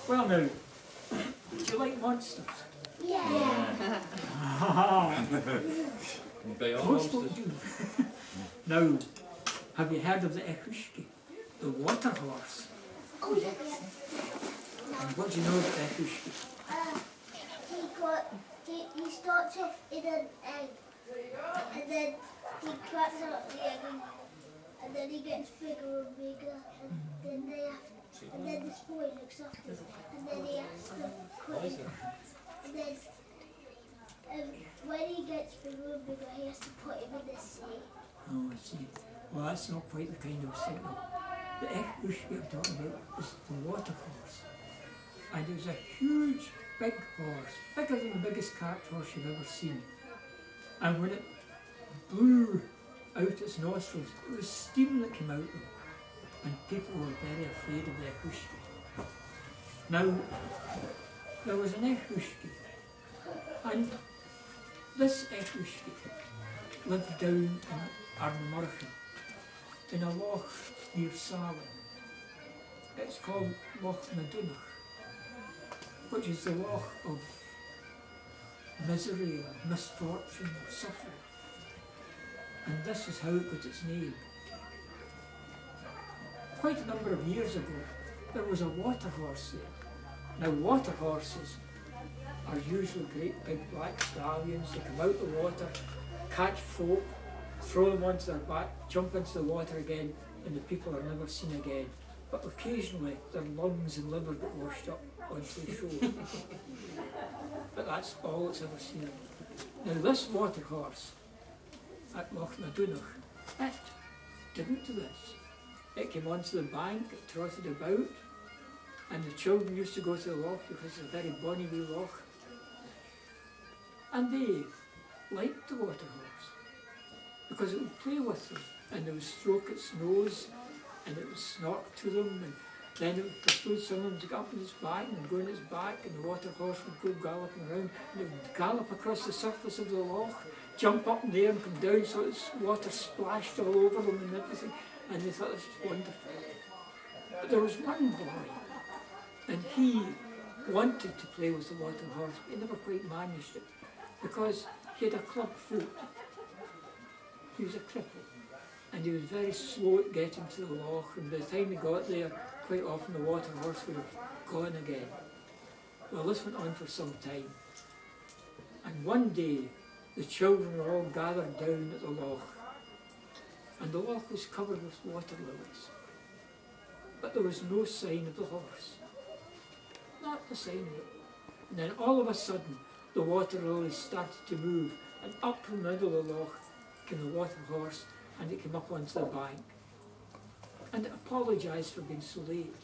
Well now, do you like monsters? Yeah. Most folk do. Now, have you heard of the Echushki, the water horse? Oh yeah. And what do you know about the Echushki? He starts off in an egg, and then he cracks out the egg, and then he gets bigger and bigger, and then the boy looks after him, and then he has to put him, and then when he gets bigger and bigger, he has to put him in the sea. Oh, I see. Well, that's not quite the kind of thing. The Echushki I'm talking about is the water horse. And it was a huge, big horse, bigger than the biggest cart horse you've ever seen. And when it blew out its nostrils, it was steam that came out of them. And people were very afraid of the Echushki. Now, there was an Echushki, and this Echushki lived down in Armagh, in a loch near Salem. It's called Loch Nadunach, which is the loch of misery or misfortune or suffering. And this is how it got its name. Quite a number of years ago, there was a water horse there. Now, water horses are usually great big black stallions. They come out the water, catch folk, throw them onto their back, jump into the water again, and the people are never seen again. But occasionally, their lungs and liver get washed up onto the shore. But that's all it's ever seen. Now, this water horse at Loch Nadunach, it didn't do this. It came onto the bank, it trotted about, and the children used to go to the loch because it's a very bonny wee loch. And they liked the water horse because it would play with them, and it would stroke its nose, and it would snort to them, and then it would persuade some of them to get up on its back and go on its back, and the water horse would go galloping around, and it would gallop across the surface of the loch, jump up in the air and come down so its water splashed all over them and everything, and they thought this was wonderful. But there was one boy, and he wanted to play with the water horse, but he never quite managed it, because he had a club foot. He was a cripple, and he was very slow at getting to the loch, and by the time he got there, quite often the water horse would have gone again. Well, this went on for some time, and one day the children were all gathered down at the loch, and the loch was covered with water lilies, but there was no sign of the horse, not the sign of it. And then all of a sudden the water lilies started to move, and up from the middle of the loch came the water horse, and it came up onto the bank, and it apologised for being so late,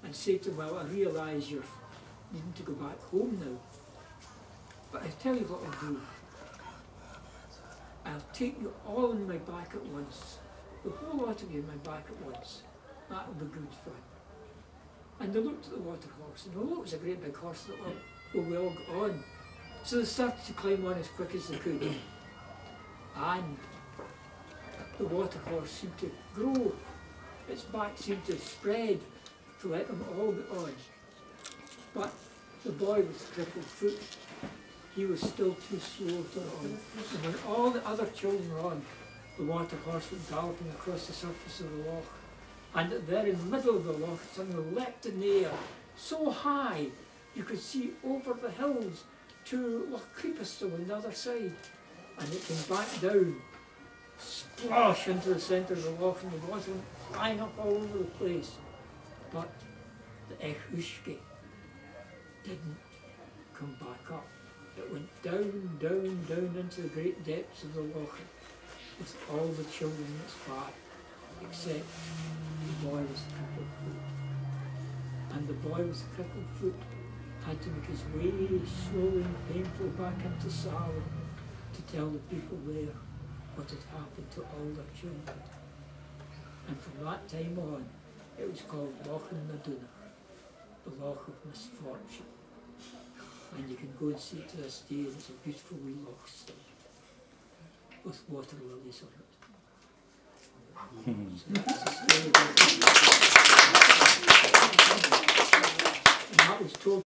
and said to them, well, I realise you're needing to go back home now, but I tell you what I'll do. I'll take you all on my back at once, the whole lot of you on my back at once. That'll be good fun. And they looked at the water horse, and although it was a great big horse, they thought, well, we all got on. So they started to climb on as quick as they could. And the water horse seemed to grow, its back seemed to spread to let them all get on. But the boy with the crippled foot, he was still too slow to get on. And when all the other children were on, the water horse went galloping across the surface of the loch. And at the very middle of the loch, it suddenly leapt in the air, so high you could see over the hills to Loch Creepastil on the other side. And it came back down, splash into the centre of the loch, and the water went flying up all over the place. But the Echushki didn't come back up. It went down, down, down into the great depths of the loch with all the children in its back, except the boy with the crippled foot. And the boy with the crippled foot had to make his way slowly and painfully back into Salem to tell the people there what had happened to all their children. And from that time on, it was called Loch Nadunach, the Loch of Misfortune. And you can go and see it to this day, and it's a beautiful wee loch still, with water lilies on it. So that's the story. told